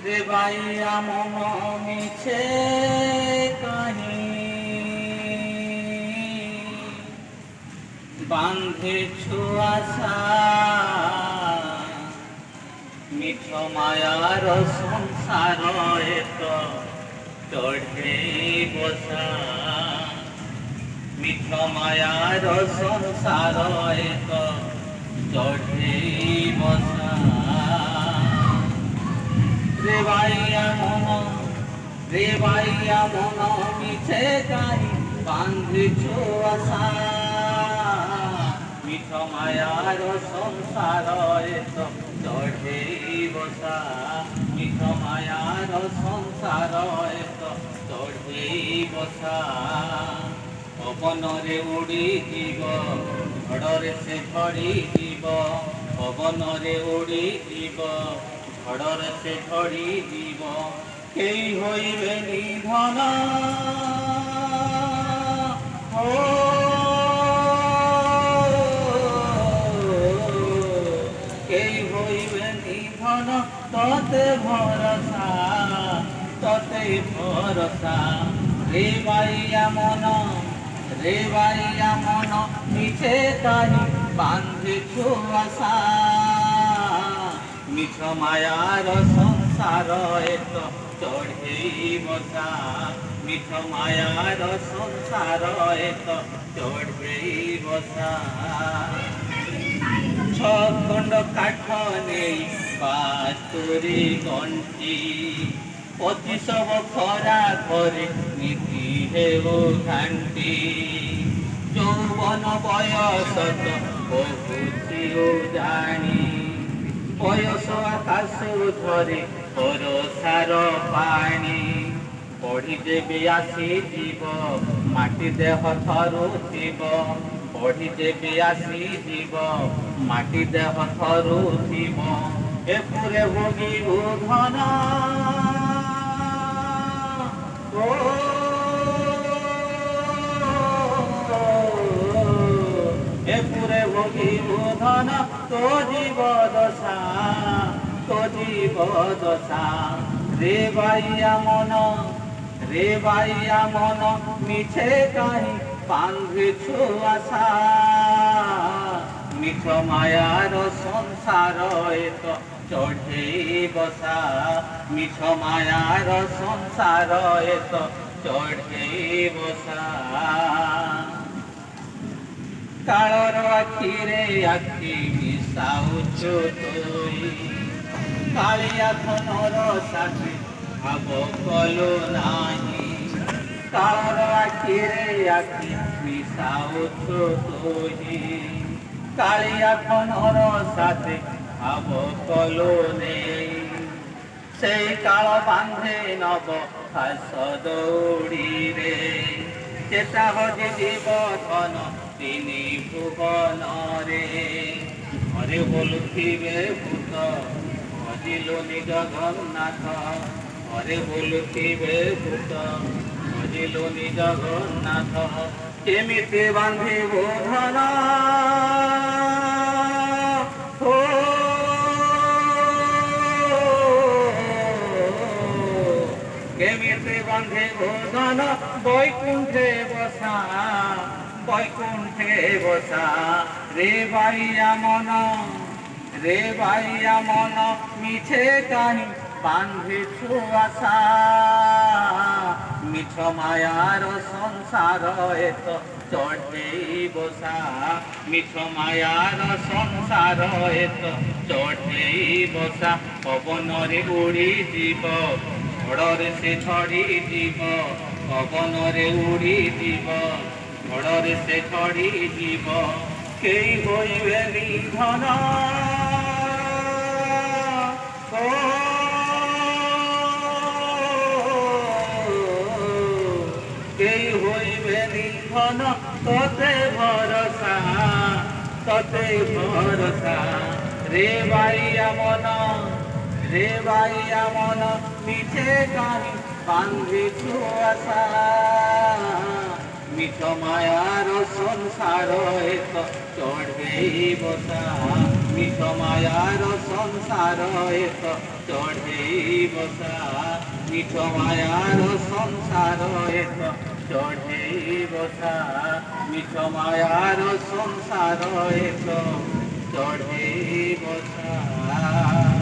রে বাইয়া মন মিছে কাহি বাঁধেছু আশা মিঠ মায়ার সংসার এত চঢ়েই বসা মিঠ মায়ার সংসার এত চঢ়েই বসা রে বাইয়া মন মিছে কাহি বাঁধেছু আশা মিঠ মায়ার সংসার এত চঢ়েই বসা মিঠ মায়ার সংসার এত চঢ়েই বসা পবନରେ উଡ଼ି ଯିବ ଝଡ଼ରେ ସେ ଝଡ଼ି ଯିବ ପବନରେ ଉଡ଼ି ଯିବ ଝଡ଼ରେ ସେ ଝଡ଼ି ଯିବ କେହି ହୋଇବେ ନିଧନ কেই হইবে নিধন ততে ভরসা রে বাইয়া মন মিছে কাহি বাঁধেছু আশা মিঠ মায়ার সংসার এত চঢ়েই বসা মিঠ মায়ার সংসার এত চঢ়েই বসা ছখণ্ড কাঠ নেই বাতুরি গণ্ঠি পতি সব খরা করে নীতি হেউ ঘাଣ୍ଟି যৌবন বয়স তো বহু জানি বয়স আকাশ ধরে ভরসার পানি পঢ়ি দেবে আসিଯିବ মাটি দেহ ଥରୁଥିବ পঢ়ি দেবে আসিଯିବ মাটি দেহ ଥରୁଥିବ এপুরে ভোগিবু ধন এপুরে ভোগিবু ধন তো জীব দশা রে বাইয়া মন মিছে কাহি বাঁধেছু আশা মিঠ মায়ার সংসার এত চঢ়েই বসা মিঠ মায়ার সংসার এত চঢ়েই বসা কাଳର ଆଖିରେ ଆଖି ମିଶାଉଛୁ ତୁଇ କାଳିଆ ଧନର ସାଥୀ ଭାବ କଲୁ ନାହିଁ କାଳର ଆଖିରେ ଆଖି ମିଶାଉଛୁ ତୁଇ କାଳିଆ ଧନର ସାଥୀ ଭାବ କଲୁ ନେଇ সেই কাଳ বাঁধে নব ফাঁস দৌড়িরে চেতা হজি জীব ধন তিনি ভুবନରେ ঘরে বলুথিবে ভূত ভজিলুনি জগন্নাথ ঘরে বলুথিবে ভূত ভজিলুনি জগন্নাথ কেমিতি বাঁধিবু ধন কেমিতি বাঁধিবু ধন বৈকুণ্ঠে বসা রে বাইয়া মন মিছে কাহি বাঁধেছু আশা মিঠ মায়ার সংসার এত চঢ়েই বসা মিঠ মায়ার সংসার এত চঢ়েই বসা পবନରେ উଡ଼ି ଯିବ ঝড়রে সে ঝড়ি ଯିବ পবନରେ উଡ଼ି ଯିବ ঝড়রে সে ঝড়ি ଯିବ কেই হইবে নিধন কেই হইবে নিধন ততে ভরসা রে বাইয়া মন মিছে কাহি বাঁধেছু আশা মিঠ মায়ার সংসার এত চঢ়েই বসা মিঠ মায়ার সংসার এক চঢ়েই বসা মিঠ মায়ার সংসার এক চঢ়েই বসা মিঠ মায়ার সংসার এক চঢ়েই বসা